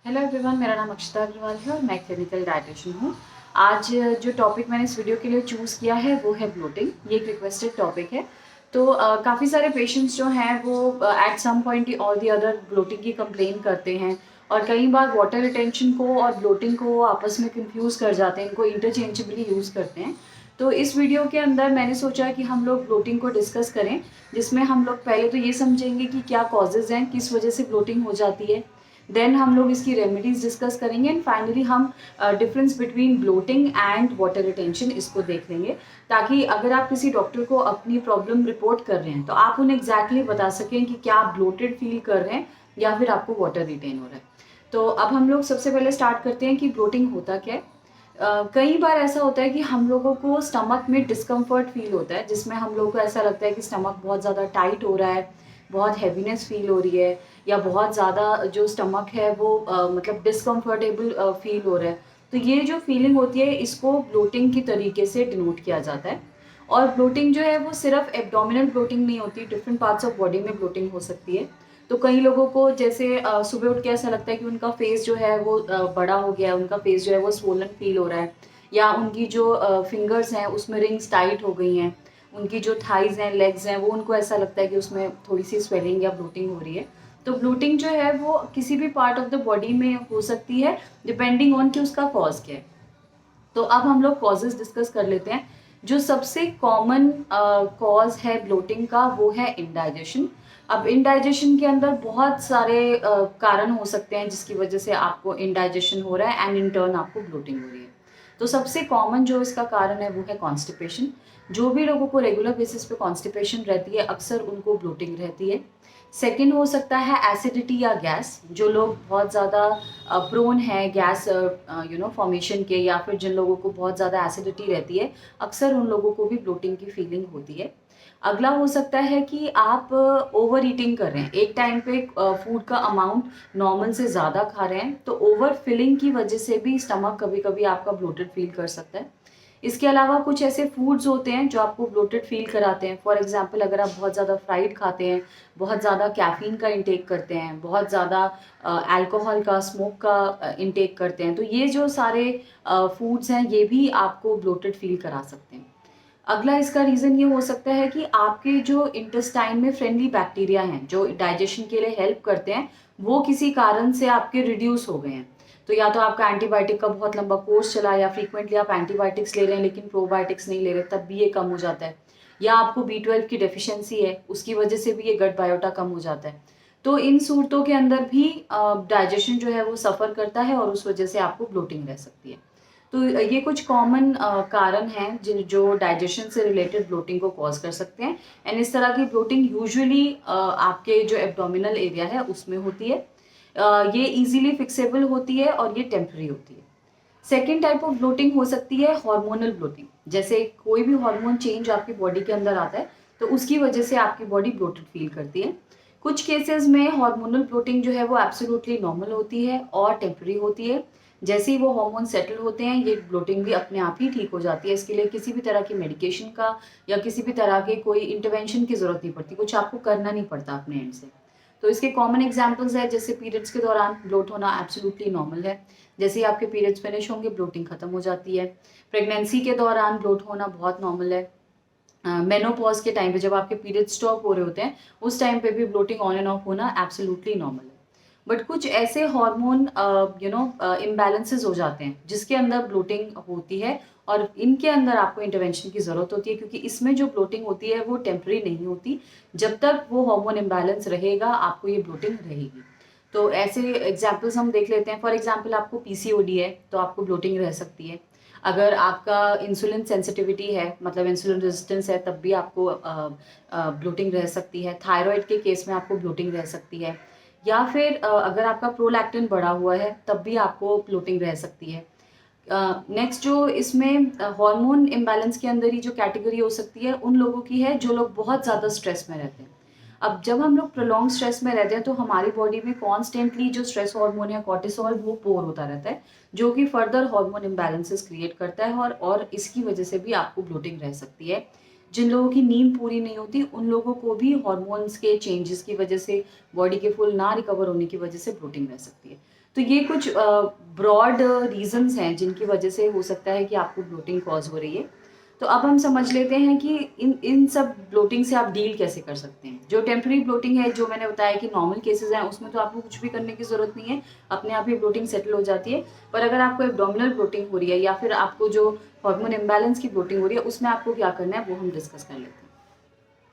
Hello everyone, मेरा नाम अक्षता अग्रवाल है और मैं क्लिनिकल डाइटिशियन हूँ। आज जो टॉपिक मैंने इस वीडियो के लिए चूज़ किया है वो है ब्लोटिंग। ये एक रिक्वेस्टेड टॉपिक है। तो काफ़ी सारे पेशेंट्स जो हैं वो एट सम पॉइंट और दी अदर ब्लोटिंग की कंप्लेन करते हैं और कई बार वाटर रिटेंशन को और ब्लोटिंग को आपस में कंफ्यूज कर जाते हैं, इनको इंटरचेंजेबली यूज़ करते हैं। तो इस वीडियो के अंदर मैंने सोचा कि हम लोग ब्लोटिंग को डिस्कस करें, जिसमें हम लोग पहले तो ये समझेंगे कि क्या कॉजेज़ हैं, किस वजह से ब्लोटिंग हो जाती है। देन हम लोग इसकी रेमेडीज डिस्कस करेंगे एंड फाइनली हम difference between bloating and water retention इसको देख लेंगे, ताकि अगर आप किसी डॉक्टर को अपनी प्रॉब्लम रिपोर्ट कर रहे हैं तो आप उन्हें एग्जैक्टली बता सकें कि क्या आप ब्लोटेड फील कर रहे हैं या फिर आपको वाटर रिटेन हो रहा है। तो अब हम लोग सबसे पहले स्टार्ट करते हैं कि ब्लोटिंग होता क्या है। कई बार ऐसा होता है कि हम लोगों को स्टमक में डिस्कम्फर्ट फील होता है, जिसमें हम लोगों को ऐसा लगता है कि स्टमक बहुत ज़्यादा टाइट हो रहा है, बहुत हैवीनेस फील हो रही है, या बहुत ज़्यादा जो स्टमक है वो मतलब डिस्कम्फर्टेबल फील हो रहा है। तो ये जो फीलिंग होती है इसको ब्लोटिंग की तरीके से डिनोट किया जाता है। और ब्लोटिंग जो है वो सिर्फ एब्डोमिनल ब्लोटिंग नहीं होती, डिफरेंट पार्ट्स ऑफ बॉडी में ब्लोटिंग हो सकती है। तो कई लोगों को जैसे सुबह उठ के ऐसा लगता है कि उनका फेस जो है वो बड़ा हो गया है, उनका फेस जो है वो स्वोलन फील हो रहा है, या उनकी जो फिंगर्स हैं उसमें रिंग्स टाइट हो गई हैं, उनकी जो थाइज हैं, लेग्स हैं, वो उनको ऐसा लगता है कि उसमें थोड़ी सी स्वेलिंग या ब्लोटिंग हो रही है। तो ब्लोटिंग जो है वो किसी भी पार्ट ऑफ द बॉडी में हो सकती है, डिपेंडिंग ऑन कि उसका कॉज क्या है। तो अब हम लोग कॉजेज डिस्कस कर लेते हैं। जो सबसे कॉमन कॉज है ब्लोटिंग का वो है इंडाइजेशन। अब इंडाइजेशन के अंदर बहुत सारे कारण हो सकते हैं जिसकी वजह से आपको इंडाइजेशन हो रहा है एंड इन टर्न आपको ब्लोटिंग हो रही है। तो सबसे कॉमन जो इसका कारण है वो है कॉन्स्टिपेशन। जो भी लोगों को रेगुलर बेसिस पे कॉन्स्टिपेशन रहती है अक्सर उनको ब्लोटिंग रहती है। सेकेंड हो सकता है एसिडिटी या गैस। जो लोग बहुत ज़्यादा प्रोन है गैस फॉर्मेशन के, या फिर जिन लोगों को बहुत ज़्यादा एसिडिटी रहती है अक्सर उन लोगों को भी ब्लोटिंग की फीलिंग होती है। अगला हो सकता है कि आप ओवर ईटिंग कर रहे हैं, एक टाइम पे फूड का अमाउंट नॉर्मल से ज़्यादा खा रहे हैं, तो ओवर फिलिंग की वजह से भी स्टमक कभी कभी आपका ब्लोटेड फील कर सकता है। इसके अलावा कुछ ऐसे फूड्स होते हैं जो आपको ब्लोटेड फील कराते हैं। फॉर एग्जांपल, अगर आप बहुत ज़्यादा फ्राइड खाते हैं, बहुत ज़्यादा कैफीन का इंटेक करते हैं, बहुत ज़्यादा अल्कोहल का, स्मोक का इंटेक करते हैं, तो ये जो सारे फूड्स हैं ये भी आपको ब्लोटेड फील करा सकते हैं। अगला इसका रीज़न ये हो सकता है कि आपके जो इंटेस्टाइन में फ्रेंडली बैक्टीरिया हैं जो डाइजेशन के लिए हेल्प करते हैं, वो किसी कारण से आपके रिड्यूस हो गए हैं। तो या तो आपका एंटीबायोटिक का बहुत लंबा कोर्स चला, या फ्रीक्वेंटली आप एंटीबायोटिक्स ले रहे हैं लेकिन प्रोबायोटिक्स नहीं ले रहे, तब भी ये कम हो जाता है। या आपको B12 की डेफिशिएंसी है, उसकी वजह से भी ये गट बायोटा कम हो जाता है। तो इन सूरतों के अंदर भी डाइजेशन जो है वो सफ़र करता है और उस वजह से आपको ब्लोटिंग रह सकती है। तो ये कुछ कॉमन कारण हैं जिन जो डाइजेशन से रिलेटेड ब्लोटिंग को कॉज कर सकते हैं। एंड इस तरह की ब्लोटिंग यूजुअली आपके जो एब्डोमिनल एरिया है उसमें होती है। ये इजीली फिक्सेबल होती है और ये टेम्पररी होती है। सेकेंड टाइप ऑफ ब्लोटिंग हो सकती है हार्मोनल ब्लोटिंग। जैसे कोई भी हार्मोन चेंज आपकी बॉडी के अंदर आता है तो उसकी वजह से आपकी बॉडी ब्लोटेड फील करती है। कुछ केसेस में हार्मोनल ब्लोटिंग जो है वो एब्सोल्युटली नॉर्मल होती है और टेम्पररी होती है। जैसे ही वो हार्मोन सेटल होते हैं ये ब्लोटिंग भी अपने आप ही ठीक हो जाती है। इसके लिए किसी भी तरह की मेडिकेशन का या किसी भी तरह के कोई इंटरवेंशन की ज़रूरत नहीं पड़ती, कुछ आपको करना नहीं पड़ता अपने एंड से। तो इसके कॉमन एग्जांपल्स है, जैसे पीरियड्स के दौरान ब्लोट होना एब्सोल्युटली नॉर्मल है। जैसे ही आपके पीरियड्स फिनिश होंगे ब्लोटिंग खत्म हो जाती है। प्रेगनेंसी के दौरान ब्लोट होना बहुत नॉर्मल है। मेनोपॉज के टाइम पे जब आपके पीरियड स्टॉप हो रहे होते हैं उस टाइम पे भी ब्लोटिंग ऑन एंड ऑफ होना एब्सोल्युटली नॉर्मल है। बट कुछ ऐसे हार्मोन इम्बैलेंसेस हो जाते हैं जिसके अंदर ब्लोटिंग होती है और इनके अंदर आपको इंटरवेंशन की ज़रूरत होती है, क्योंकि इसमें जो ब्लोटिंग होती है वो टेम्पररी नहीं होती। जब तक वो हार्मोन इम्बैलेंस रहेगा आपको ये ब्लोटिंग रहेगी। तो ऐसे एग्जाम्पल्स हम देख लेते हैं। फॉर एग्जाम्पल, आपको PCOD है तो आपको ब्लोटिंग रह सकती है। अगर आपका इंसुलिन सेंसिटिविटी है, मतलब इंसुलिन रेजिस्टेंस है, तब भी आपको ब्लोटिंग रह सकती है। थायराइड के केस में आपको ब्लोटिंग रह सकती है। या फिर अगर आपका प्रोलैक्टिन बढ़ा हुआ है तब भी आपको ब्लोटिंग रह सकती है। नेक्स्ट जो इसमें हार्मोन इम्बैलेंस के अंदर ही जो कैटेगरी हो सकती है उन लोगों की है जो लोग बहुत ज़्यादा स्ट्रेस में रहते हैं। अब जब हम लोग प्रोलॉन्ग स्ट्रेस में रहते हैं तो हमारी बॉडी में कॉन्स्टेंटली जो स्ट्रेस हार्मोन है कॉर्टिसोल वो पोर होता रहता है, जो कि फर्दर हार्मोन इम्बैलेंसेस क्रिएट करता है और इसकी वजह से भी आपको ब्लोटिंग रह सकती है। जिन लोगों की नींद पूरी नहीं होती उन लोगों को भी हार्मोन्स के चेंजेस की वजह से, बॉडी के फुल ना रिकवर होने की वजह से ब्लोटिंग रह सकती है। तो ये कुछ ब्रॉड रीजंस हैं जिनकी वजह से हो सकता है कि आपको ब्लोटिंग कॉज हो रही है। तो अब हम समझ लेते हैं कि इन सब ब्लोटिंग से आप डील कैसे कर सकते हैं। जो टेम्पररी ब्लोटिंग है, जो मैंने बताया कि नॉर्मल केसेस हैं, उसमें तो आपको कुछ भी करने की ज़रूरत नहीं है, अपने आप ही ब्लोटिंग सेटल हो जाती है। पर अगर आपको एब्डोमिनल ब्लोटिंग हो रही है या फिर आपको जो हार्मोन इम्बैलेंस की ब्लोटिंग हो रही है, उसमें आपको क्या करना है वो हम डिस्कस कर लेते हैं।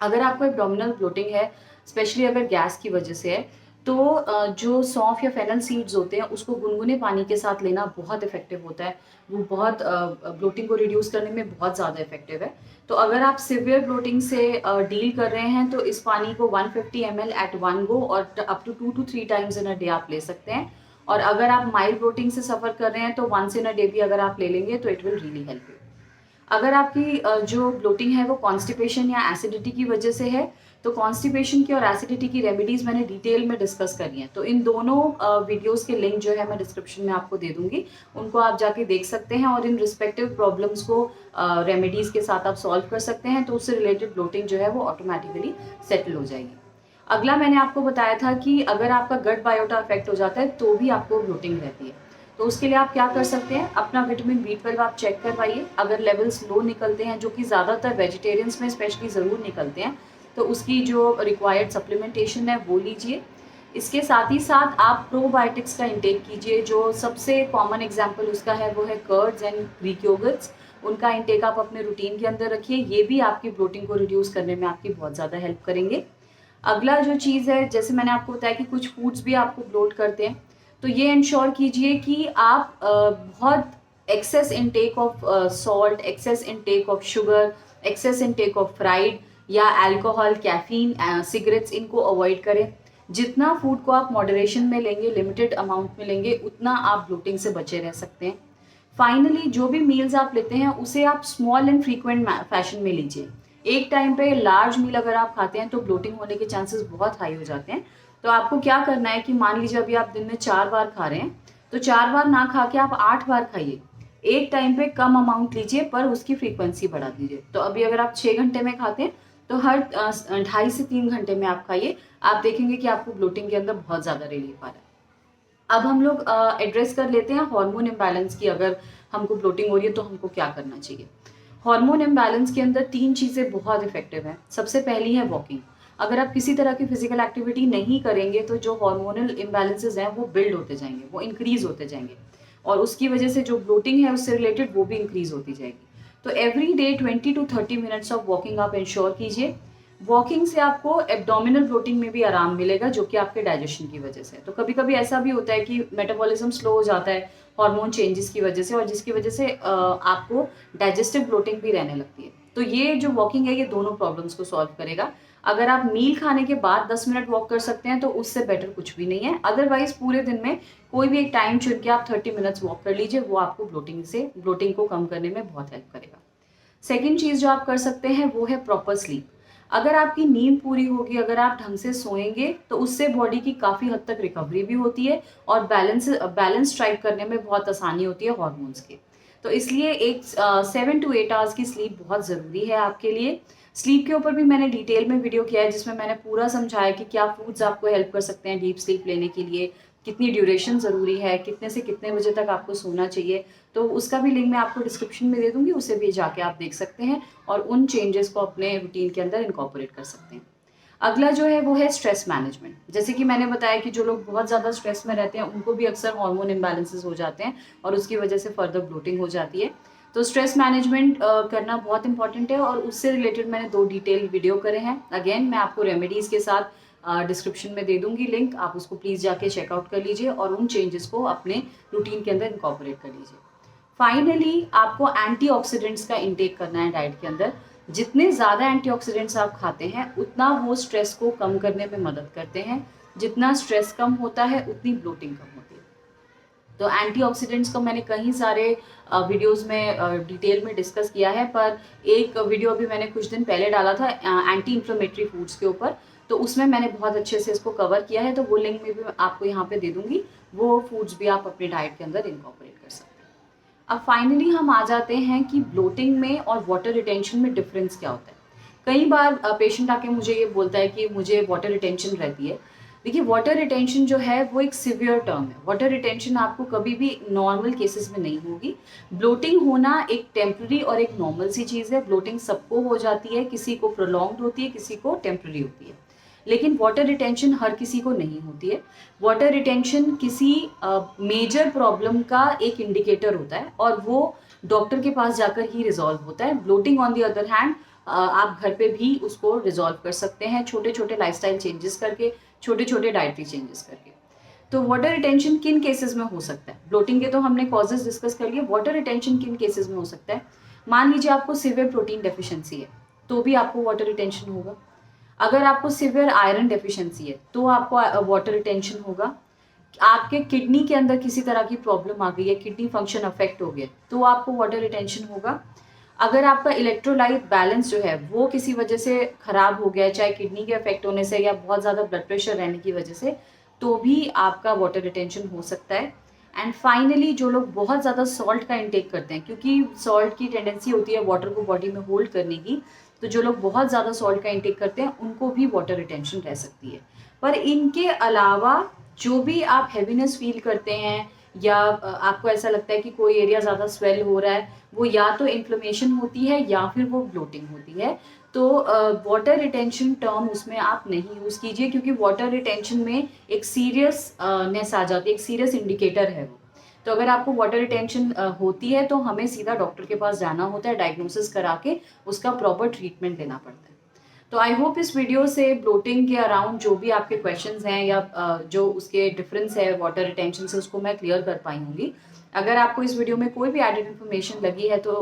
अगर आपको एब्डोमिनल ब्लोटिंग है, स्पेशली अगर गैस की वजह से है, तो जो सौंफ या फेनल सीड्स होते हैं उसको गुनगुने पानी के साथ लेना बहुत इफेक्टिव होता है। वो बहुत ब्लोटिंग को रिड्यूस करने में बहुत ज़्यादा इफेक्टिव है। तो अगर आप सिवियर ब्लोटिंग से डील कर रहे हैं तो इस पानी को 150 ml एट वन गो और up to 2 to 3 times in a day आप ले सकते हैं। और अगर आप माइल्ड ब्लोटिंग से सफ़र कर रहे हैं तो वंस इन अ डे भी अगर आप ले लेंगे तो it will really help you. अगर आपकी जो ब्लोटिंग है वो कॉन्स्टिपेशन या एसिडिटी की वजह से है, तो कॉन्स्टिपेशन की और एसिडिटी की रेमेडीज मैंने डिटेल में डिस्कस करी हैं। तो इन दोनों वीडियोस के लिंक जो है मैं डिस्क्रिप्शन में आपको दे दूंगी, उनको आप जाके देख सकते हैं और इन रिस्पेक्टिव प्रॉब्लम्स को रेमेडीज के साथ आप सॉल्व कर सकते हैं। तो उससे रिलेटेड ब्लोटिंग जो है वो ऑटोमेटिकली सेटल हो जाएगी। अगला मैंने आपको बताया था कि अगर आपका गट बायोटा अफेक्ट हो जाता है तो भी आपको ब्लोटिंग रहती है। तो उसके लिए आप क्या कर सकते हैं, अपना विटामिन B12 आप चेक करवाइए। अगर लेवल्स लो निकलते हैं, जो कि ज़्यादातर वेजिटेरियंस में स्पेशली ज़रूर निकलते हैं, तो उसकी जो रिक्वायर्ड सप्लीमेंटेशन है वो लीजिए। इसके साथ ही साथ आप प्रोबायोटिक्स का इंटेक कीजिए। जो सबसे कॉमन एग्जाम्पल उसका है वो है कर्ड्स एंड ग्रीक योगर्ट्स। उनका इंटेक आप अपने रूटीन के अंदर रखिए। ये भी आपकी ब्लोटिंग को रिड्यूस करने में आपकी बहुत ज़्यादा हेल्प करेंगे। अगला जो चीज़ है, जैसे मैंने आपको बताया कि कुछ फूड्स भी आपको ब्लोट करते हैं, तो ये इंश्योर कीजिए कि आप बहुत excess intake of salt, excess intake of sugar, excess intake of fried या अल्कोहल, कैफीन, सिगरेट्स, इनको अवॉइड करें। जितना फूड को आप मॉडरेशन में लेंगे, लिमिटेड अमाउंट में लेंगे, उतना आप ब्लोटिंग से बचे रह सकते हैं। फाइनली जो भी मील्स आप लेते हैं उसे आप स्मॉल एंड फ्रीक्वेंट फैशन में लीजिए। एक टाइम पे लार्ज मील अगर आप खाते हैं तो ब्लोटिंग होने के चांसेस बहुत हाई हो जाते हैं। तो आपको क्या करना है कि मान लीजिए अभी आप दिन में 4 बार खा रहे हैं, तो 4 बार ना खा के आप 8 बार खाइए। एक टाइम पे कम अमाउंट लीजिए पर उसकी फ्रीक्वेंसी बढ़ा दीजिए। तो अभी अगर आप 6 घंटे में खाते हैं तो हर 2.5 से 3 घंटे में आप खाइए। आप देखेंगे कि आपको ब्लोटिंग के अंदर बहुत ज़्यादा रिलीफ आ रहा है। अब हम लोग एड्रेस कर लेते हैं हार्मोन इम्बैलेंस की। अगर हमको ब्लोटिंग हो रही है तो हमको क्या करना चाहिए। हार्मोन इम्बैलेंस के अंदर 3 चीज़ें बहुत इफेक्टिव हैं। सबसे पहली है वॉकिंग। अगर आप किसी तरह की फिजिकल एक्टिविटी नहीं करेंगे तो जो हार्मोनल इम्बैलेंसेस हैं वो बिल्ड होते जाएंगे, वो इंक्रीज होते जाएंगे और उसकी वजह से जो ब्लोटिंग है उससे रिलेटेड वो भी इंक्रीज होती जाएगी। तो every day 20 to 30 minutes of walking आप इंश्योर कीजिए। वॉकिंग से आपको एब्डोमिनल ब्लोटिंग में भी आराम मिलेगा, जो कि आपके डाइजेशन की वजह से है। तो कभी कभी ऐसा भी होता है कि मेटाबॉलिज्म स्लो हो जाता है हार्मोन चेंजेस की वजह से, और जिसकी वजह से आपको डाइजेस्टिव ब्लोटिंग भी रहने लगती है। तो ये जो वॉकिंग है ये दोनों प्रॉब्लम्स को सॉल्व करेगा। अगर आप मील खाने के बाद 10 मिनट वॉक कर सकते हैं तो उससे बेटर कुछ भी नहीं है। अदरवाइज पूरे दिन में कोई भी एक टाइम चुन के आप 30 मिनट्स वॉक कर लीजिए, वो आपको ब्लोटिंग को कम करने में बहुत हेल्प करेगा। सेकेंड चीज़ जो आप कर सकते हैं वो है प्रॉपर स्लीप। अगर आपकी नींद पूरी होगी, अगर आप ढंग से सोएंगे तो उससे बॉडी की काफ़ी हद तक रिकवरी भी होती है और बैलेंस स्ट्राइक करने में बहुत आसानी होती है हॉर्मोन्स की। तो इसलिए एक 7 to 8 आवर्स की स्लीप बहुत ज़रूरी है आपके लिए। स्लीप के ऊपर भी मैंने डिटेल में वीडियो किया है जिसमें मैंने पूरा समझाया कि क्या फूड्स आपको हेल्प कर सकते हैं डीप स्लीप लेने के लिए, कितनी ड्यूरेशन ज़रूरी है, कितने से कितने बजे तक आपको सोना चाहिए। तो उसका भी लिंक मैं आपको डिस्क्रिप्शन में दे दूँगी, उसे भी जाके आप देख सकते हैं और उन चेंजेस को अपने रूटीन के अंदर इनकॉर्पोरेट कर सकते हैं। अगला जो है वो है स्ट्रेस मैनेजमेंट। जैसे कि मैंने बताया कि जो लोग बहुत ज़्यादा स्ट्रेस में रहते हैं उनको भी अक्सर हार्मोन इम्बैलेंसेस हो जाते हैं और उसकी वजह से फर्दर ब्लोटिंग हो जाती है। तो स्ट्रेस मैनेजमेंट करना बहुत इंपॉर्टेंट है और उससे रिलेटेड मैंने 2 डिटेल वीडियो करे हैं। अगेन मैं आपको रेमेडीज़ के साथ डिस्क्रिप्शन में दे दूंगी लिंक, आप उसको प्लीज़ जाके चेकआउट कर लीजिए और उन चेंजेस को अपने रूटीन के अंदर इनकॉर्पोरेट कर लीजिए। फाइनली आपको एंटीऑक्सीडेंट्स का इंटेक करना है डाइट के अंदर। जितने ज़्यादा एंटीऑक्सीडेंट्स आप खाते हैं उतना वो स्ट्रेस को कम करने में मदद करते हैं। जितना स्ट्रेस कम होता है उतनी ब्लोटिंग कम होती है। तो एंटीऑक्सीडेंट्स को मैंने कई सारे वीडियोस में डिटेल में डिस्कस किया है, पर एक वीडियो अभी मैंने कुछ दिन पहले डाला था एंटी इन्फ्लेमेटरी फूड्स के ऊपर, तो उसमें मैंने बहुत अच्छे से इसको कवर किया है। तो वो लिंक में भी मैं आपको यहाँ पे दे दूँगी, वो फूड्स भी आप अपने डाइट के अंदर इनकॉर्पोरेट कर सकते हैं। अब फाइनली हम आ जाते हैं कि ब्लोटिंग में और वाटर रिटेंशन में डिफरेंस क्या होता है। कई बार पेशेंट आके मुझे ये बोलता है कि मुझे वाटर रिटेंशन रहती है। देखिए वाटर रिटेंशन जो है वो एक सिवियर टर्म है। वाटर रिटेंशन आपको कभी भी नॉर्मल केसेस में नहीं होगी। ब्लोटिंग होना एक टेम्पररी और एक नॉर्मल सी चीज़ है। ब्लोटिंग सबको हो जाती है, किसी को प्रोलॉन्ग्ड होती है, किसी को टेम्पररी होती है, लेकिन वाटर रिटेंशन हर किसी को नहीं होती है। वाटर रिटेंशन किसी मेजर प्रॉब्लम का एक इंडिकेटर होता है और वो डॉक्टर के पास जाकर ही रिजॉल्व होता है। Bloating on the other hand आप घर पे भी उसको रिजॉल्व कर सकते हैं, छोटे छोटे लाइफस्टाइल चेंजेस करके, छोटे छोटे डाइटरी चेंजेस करके। तो वाटर रिटेंशन किन केसेस में हो सकता है? ब्लोटिंग के तो हमने कॉजेज डिस्कस कर लिए, वाटर रिटेंशन किन केसेस में हो सकता है? मान लीजिए आपको सिवियर प्रोटीन डेफिशिएंसी है तो भी आपको वाटर रिटेंशन होगा। अगर आपको सिवियर आयरन डेफिशिएंसी है तो आपको वाटर रिटेंशन होगा। आपके किडनी के अंदर किसी तरह की प्रॉब्लम आ गई है, किडनी फंक्शन अफेक्ट हो गया, तो आपको वाटर रिटेंशन होगा। अगर आपका इलेक्ट्रोलाइट बैलेंस जो है वो किसी वजह से खराब हो गया है, चाहे किडनी के अफेक्ट होने से या बहुत ज़्यादा ब्लड प्रेशर रहने की वजह से, तो भी आपका वाटर रिटेंशन हो सकता है। एंड फाइनली जो लोग बहुत ज़्यादा सॉल्ट का इंटेक करते हैं, क्योंकि सॉल्ट की टेंडेंसी होती है वाटर को बॉडी में होल्ड करने की, तो जो लोग बहुत ज़्यादा सॉल्ट का इंटेक करते हैं उनको भी वाटर रिटेंशन रह सकती है। पर इनके अलावा जो भी आप हैवीनेस फील करते हैं या आपको ऐसा लगता है कि कोई एरिया ज़्यादा स्वेल हो रहा है, वो या तो इन्फ्लेमेशन होती है या फिर वो ब्लोटिंग होती है। तो वाटर रिटेंशन टर्म उसमें आप नहीं यूज़ कीजिए, क्योंकि वाटर रिटेंशन में एक सीरियस नेस आ जाती है, एक सीरियस इंडिकेटर है वो। तो अगर आपको वाटर रिटेंशन होती है तो हमें सीधा डॉक्टर के पास जाना होता है, डायग्नोसिस करा के उसका प्रॉपर ट्रीटमेंट लेना पड़ता है। तो आई होप इस वीडियो से ब्लोटिंग के अराउंड जो भी आपके क्वेश्चंस हैं या जो उसके डिफरेंस है वाटर रिटेंशन से, उसको मैं क्लियर कर पाई होंगी। अगर आपको इस वीडियो में कोई भी एडेड इन्फॉर्मेशन लगी है तो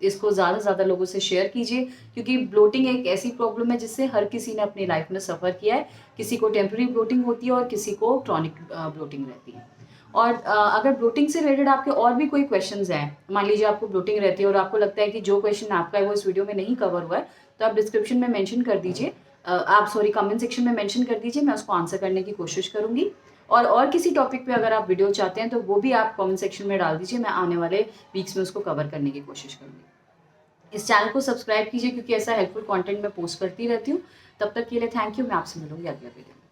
इसको ज़्यादा से ज़्यादा लोगों से शेयर कीजिए, क्योंकि ब्लोटिंग एक ऐसी प्रॉब्लम है जिससे हर किसी ने अपनी लाइफ में सफ़र किया है। किसी को टेम्पररी ब्लोटिंग होती है और किसी को क्रॉनिक ब्लोटिंग रहती है। और अगर ब्लोटिंग से रिलेटेड आपके और भी कोई क्वेश्चंस हैं, मान लीजिए आपको ब्लोटिंग रहती है और आपको लगता है कि जो क्वेश्चन आपका है वो इस वीडियो में नहीं कवर हुआ है, तो आप डिस्क्रिप्शन में मेंशन कर दीजिए, आप सॉरी कमेंट सेक्शन में मेंशन कर दीजिए, मैं उसको आंसर करने की कोशिश करूंगी। और किसी टॉपिक पे अगर आप वीडियो चाहते हैं तो वो भी आप कमेंट सेक्शन में डाल दीजिए, मैं आने वाले वीक्स में उसको कवर करने की कोशिश करूंगी। इस चैनल को सब्सक्राइब कीजिए, क्योंकि ऐसा हेल्पफुल कंटेंट मैं पोस्ट करती रहती हूँ। तब तक के लिए थैंक यू, मैं आपसे मिलूंगी अगले वीडियो में।